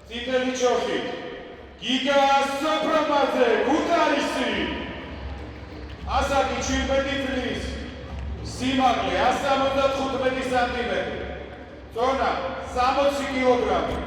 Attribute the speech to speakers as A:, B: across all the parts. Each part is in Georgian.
A: წითელი ჩოხი გიგა სოფრომაძე გუტარისი ასაკი 17 წლის სიმაღლე 175 სანტიმეტრი წონა 60 კილოგრამი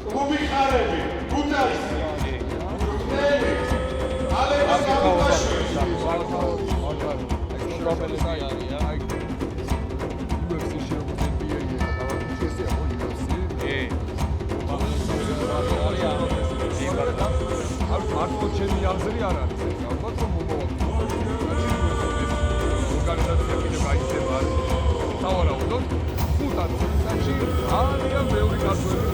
A: კლუბი ხარები გუტარისი ალექს გამუკაშვილი
B: მარტო ჩემი აზრი არ არის ეს ალბათ რომ მომავალში ორგანიზაცია კიდევ გაიჩნდება სავარაუდოდ ხუთად წელიწადში ძალიან ბევრი გაწეული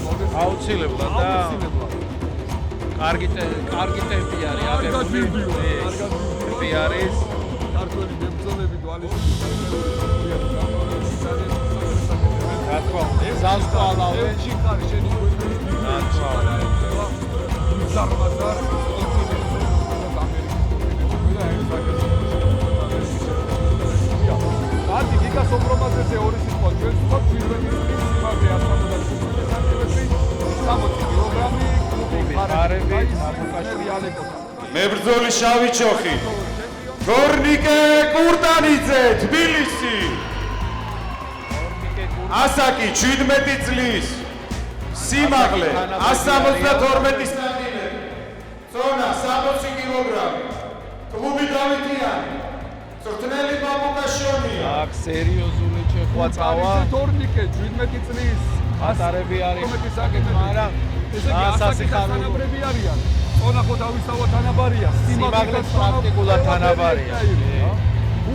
B: მოხდეს
C: აუცილებლად და კარგი ტემპი არის აგებული ტემპი არის
B: ქართველი მებრძოლები დვალის
C: ზასტვალავენში
B: ხარ შენი ზარმაზარ კარგი გიგა სოფრომაძეზე ორი სიტყვა ჩვენ ვთქვათ პირველი სიმაღლე 160 კილოგრამი კლუბი ხარები
A: მებრძოლი შავი ჩოხი გორნიკე კურტანიძე თბილისი ასაკი 17 წლის სიმაღლე 172 სანტიმეტრი წონა 60 კილოგრამი კლუბი დავითიანი წვრთნელი მამუკაშონია
C: აქ სერიოზული ჩეხვა წავა
B: გორნიკე 17 წლის
C: ატარები არის
B: მაგრამ ესე იგი ასაკი არიან წონა ხო დავისავა თანაბარია
C: სიმაღლე პრაქტიკულად თანაბარია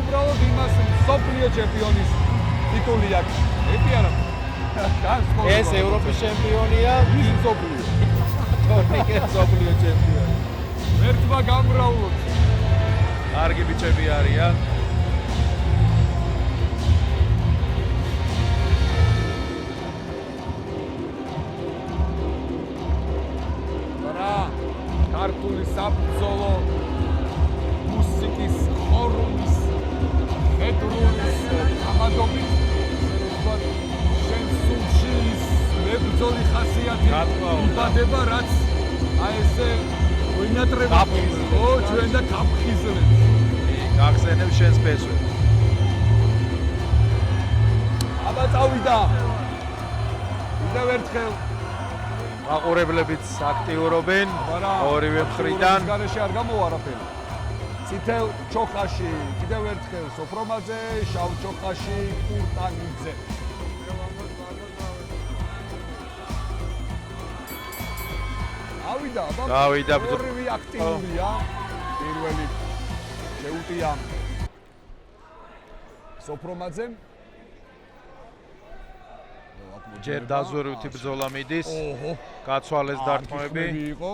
B: უბრალოდ იმას სოფლიო ჩემპიონის ტიტული აქვს ეთი არა
C: ეს ევროპის ჩემპიონია
B: ის სოფლიო
C: გორნიკე სოფლიო ჩემპიონი
B: ერთმა გამრავლოთ
C: კარგი ბიჭები არიან
B: ქართული საბრძოლო მუსიკის ხორუმის მედრულის ამადობის შენ სულში მებრძოლი ხასიათი იბადება რაც აი ესე ვინატრება ო ჩვენ და გაფხიზლებს
C: გახსენებ შენს ფესვებს
B: აბა წავიდა კიდევ ერთხელ
C: მაყურებლებიც აქტიურობენ ორივე მხრიდან
B: გარეშე არ გამოვა არაფერი წითელ ჩოხაში კიდევ ერთხელ სოფრომაძე შავ ჩოხაში კურტანიძე
C: გავიდა
B: ორივე აქტიურია პირველი შეუტია სოფრომაძემ
C: ჯერ დაზვერვითი ბრძოლა მიდის გაცვალეს დარტყმები
B: იყო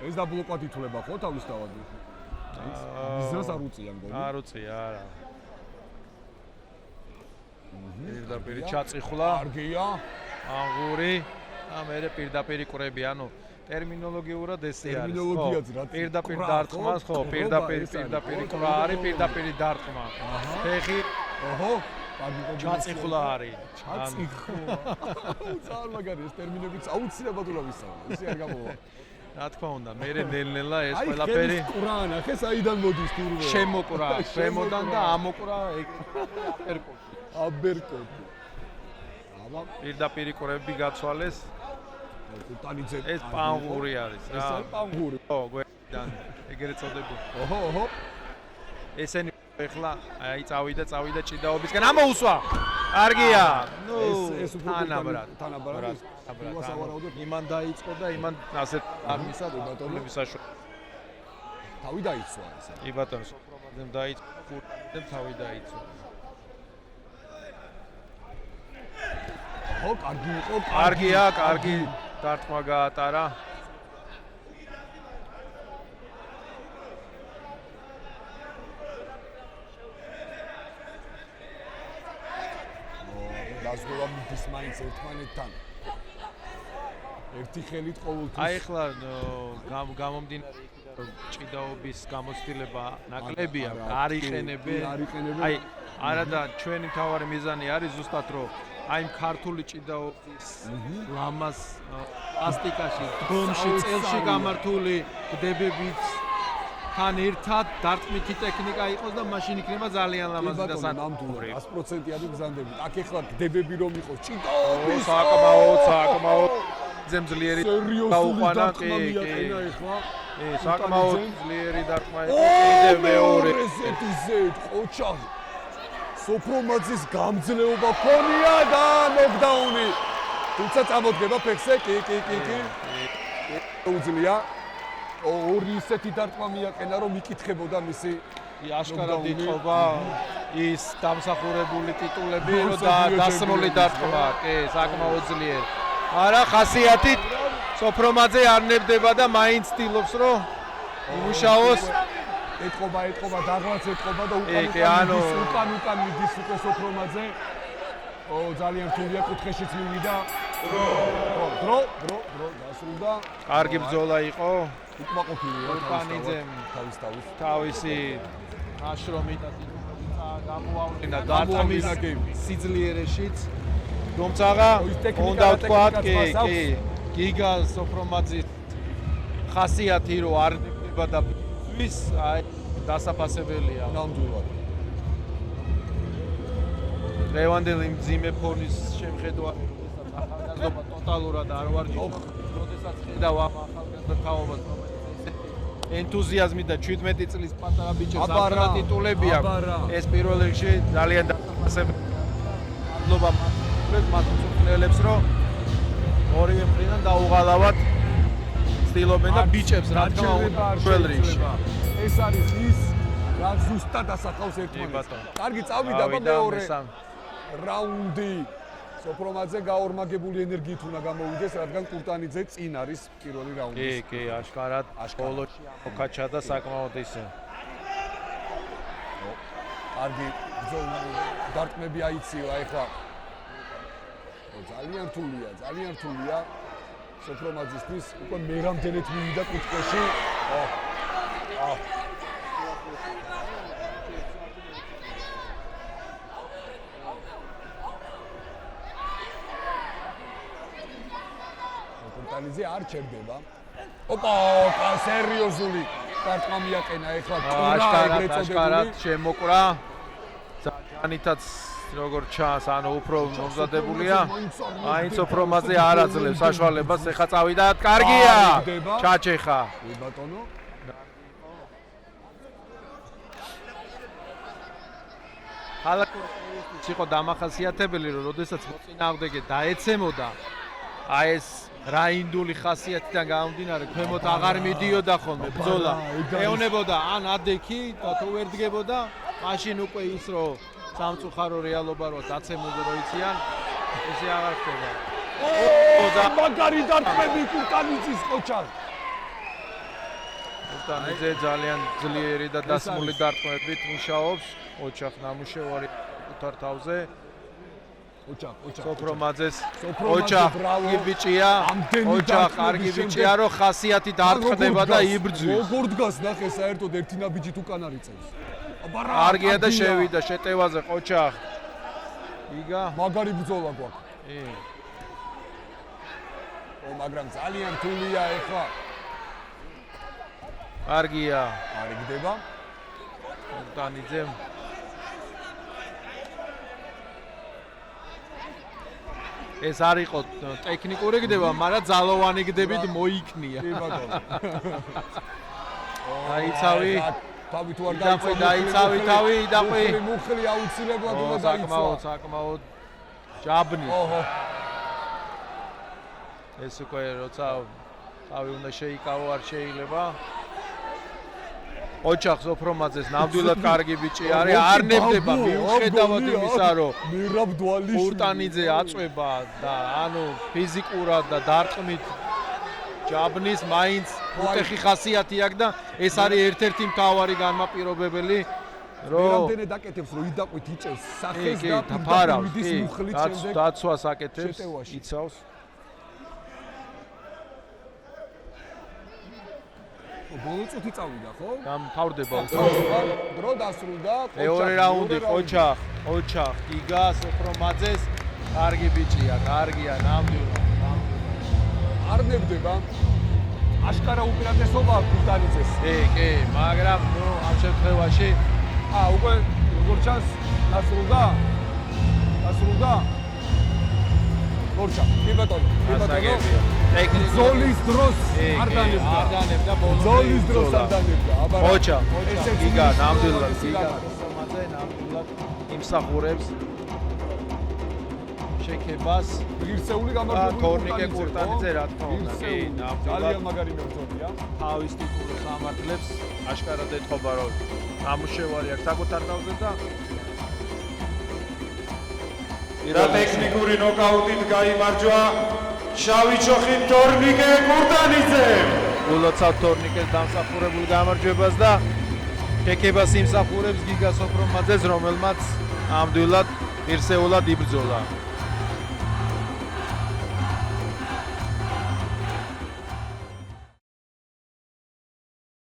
B: ეს დაბლოკად ითვლება ხო თავისთავად ბიზნეს არ უწიან გოლი
C: არ უწია არა პირდაპირ ჩაწიხლა
B: კარგია
C: აღური და მე პირდაპირ ყრები ანუ ტერმინოლოგიურად ესე არის ხო პირდაპირ დარტყმას ხო პირდაპირ ყრა არის პირდაპირ დარტყმა ფეხი
B: ოჰო
C: ჩაწიხლა არის
B: ჩაწიხლა ძალიან ეს ტერმინებიც აუცილებლად უნდა ვისაუბროთ ისე არ გამოვა
C: რა თქმა უნდა მე ნელ-ნელა ეს ყველაფერი
B: ყრა ნახე საიდან მოდის თურმე
C: შემოყრა შემოდან და ამოყრა აბერკოტი აბა პირდაპირ ყრები გაცვალეს
B: კურტანიძე
C: ეს პანღური არის რა
B: ეს პანღური
C: ხო გვერდიდან ეგრეთ წოდებული
B: ოჰო
C: ესენი ეხლა აი წავიდა ჭიდაობისგან ამოუსვა კარგია ნუ
B: ეს თანაბრად
C: იმან დაიწყო და იმან ასეთ ამისა ბატონების საშუალებით
B: თავი დაიცვა ესე
C: კი ბატონო სოფრომაძემ დაიწყო და თავი დაიცვა
B: ხო კარგი იყო
C: კარგია კარგი დარტყმა გაატარა
B: დაზღვევა მიდის მაინც ერთმანეთთან ერთი ხელით ყოველთვის
C: აი ხლა გამომდინარე ჭიდაობის გამოცდილება ნაკლებია არ იყენებენ აი არა და ჩვენი მთავარი მიზანი არის ზუსტად რომ აი ქართული ჭიდაობის ლამას პლასტიკაში, დომში, წელში გამართული გდებებით თან ერთად დარტყმითი ტექნიკა იყოს და მაშინ იქნება ძალიან ლამაზი და
B: ნამდვილად 100%-იანი გზანდებით. აქ ეხლა გდებები რომ იყოს ჭიდაობის
C: საკმაოდ ძლიერი
B: დაუყანა
C: კი საკმაოდ ძლიერი დარტყმა კიდევ მეორე
B: ესეთი ყოჩა სოფრომაძის გამძლეობა ქონია და ნოკდაუნი. თუმცა წამოდგება ფეხზე, კი. უძლია. ორი ისეთი დარტყმა მიაყენა, რომ იკითხებოდა მისი
C: აშკარად ითხოვა ის დამსახურებული ტიტულები, რომ დასმული დარტყმა, კი, საკმაოდ ძლიერი. არა, ხასიათით სოფრომაძე არ ნებდება და მაინც ცდილობს, რომ იმუშაოს.
B: ეთყობა, დაღლაც ეთყობა და უკან მიდის უკვე სოფრომაძე. ძალიან რთულია კუთხეშიც მივიდა. დრო დასრულდა.
C: კარგი ბრძოლა იყო.
B: უკმაყოფილია
C: თავისი აშრომი და გამოავლინა დარტყმის სიძლიერეშიც. თუმცა უნდა ვთქვა, კი, გიგა სოფრომაძის ხასიათი რომ არ ნებდება და ვის აი დასაფასებელია.
B: ნამდვილად.
C: ლევანდელი მძიმე ფორნის შემხედვა, როდესაც ახალგაზრდობა ტოტალურად არ ვარ ჯობს, როდესაც ხედავ ამ ახალგაზრდა თაობას, ენთუზიაზმი და 17 წლის პატარა ბიჭებს ახლა ტიტულები აქვს. ეს პირველ რიგში ძალიან დასაფასებელია. მადლობა მათ მწვრთნელებს, რომ ორივე მხრიდან დაუღალავად ცდილობენ და ბიჭებს რა თქმა უნდა პირველ რიგში.
B: ეს არის ის, რაც ზუსტად ასახავს ერთმანეთს. კარგი წავიდა მეორე რაუნდი. სოფრომაძე გაორმაგებული ენერგიით უნდა გამოვიდეს, რადგან კურტანიძე წინ არის პირველი რაუნდის.
C: კი, აშკარად ბოლოში მოკაჩა და საკმაოდ ისე.
B: კარგი დარტყმები აიციო ეხლა. ძალიან რთულია. სოფრომაძისთვის უკვე მერამდენეთ მივიდა კუთხეში. კურტანიძე არ ჩერდება. სერიოზული დარტყმა მიაყენა ეხლა
C: აშკარად შემოკრა. ჯანითაც როგორ ჩანს, ანუ უფრო მომზადებულია. მაინც სოფრომაძე არ აძლევს საშუალებას, ეხლა წავიდა, კარგია. ჩაჩეხა.
B: ბატონო.
C: ხალხის იყო დამახასიათებელი, რომ როდესაც მოწინააღმდეგე დაეცემოდა, აი ეს რაინდული ხასიათიდან გამომდინარე, ქვემოთ აღარ მიდიოდა ხოლმე ბრძოლა. ეუნებოდა ან ადექი და თუ ვერ დგებოდა, მაშინ უკვე ის რომ სამწუხარო რეალობა რო დაცემულო რო იციან, ესე აღარ ხდება.
B: მაგარი დარტყმები კურტანიძის ყოჩა.
C: კურტანიძე ძალიან ძლიერი და დასმული დარტყმებით მუშაობს. ოჩახ ნამუშევარი უთხარ თავზე. სოფრომაძეს ოჩახ კარგი ბიჭია. ოჩახ კარგი ბიჭია, რომ ხასიათი დარტყდება და იბრძვის.
B: როგორ დგას ნახე საერთოდ ერთი ნაბიჯით უკან არიწევს.
C: კარგია და შევიდა შეტევაზე ყოჩახ. იგა
B: მაგარი ბრძოლა გვაქვს. მაგრამ ძალიან რთულია ეხლა.
C: კარგია.
B: არ იგდება.
C: კურტანიძე ეს არ იყო ტექნიკური გდება, მაგრამ ძალოვანი გდებით მოიქნია.
B: კი ბატონო.
C: დაიცავი.
B: თავი თუ არ
C: დაიცავი, თავი დაყვი.
B: მუხლი აუცილებლად უნდა დაიცვა.
C: საკმაოდ ჯაბნი. ეს უკვე როცა თავი უნდა შეიკავო, არ შეიძლება. ოჩახ სოფრომაძეს ნამდვილად კარგი ბიჭი არის, არ ნებდება მიუხედავად იმისა, რომ კურტანიძე აწვება და ანუ ფიზიკურად და დარტყმით ჯაბნის მაინც უხეხი ხასიათი აქვს და ეს არის ერთ-ერთი მთავარი განმაპირობებელი, რომ
B: რამდენი დაკეთებს, რომ იდაყვით იწევს სახეს და ფარავს,
C: დაცვას აკეთებს, იცავს.
B: ბოლო წუთი წავიდა, ხო?
C: დამთავრდება.
B: დრო დასრულდა.
C: მეორე რაუნდი ოჩახ, გიგა სოფრომაძეს კარგი ბიჭია, კარგია, ნამდვილად.
B: არ ნებდება. აშკარა უპირატესობა აქვს კურტანიძეს.
C: კი, მაგრამ ნუ ამ შემთხვევაში
B: უკვე როგორ ჩანს დასრულდა? გორჩა, კი ბატონო.
C: ტექნიკა
B: ზოლის დროს არ დანებდა. ზოლის დროს არ დანებდა. აბა
C: ხოჭა, გიგა, ნამდვილად, გიგა. მომაძე ნამდვილად იმსახურებს შეკებას.
B: ღირსეული გამარჯვებული
C: თორნიკე კურტანიძე, რა თქმა უნდა, კი, ნამდვილად.
B: ძალიან მაგარი მებრძოლია.
C: თავის ტიტულს ამართლებს, აშკარად ეთქობა, რომ ამუშევარი აქვს საკუთარ თავზე და
A: და ტექნიკური ნოკაუტით გაიმარჯვა შავი ჩოხი თორნიკე კურტანიძემ.
C: გულოცავ თორნიკეს დამსახურებულ გამარჯვებას და შეკებას იმსახურებს გიგა სოფრომაძეს, რომელმაც ამდვილად ღირსეულად იბრძოლა.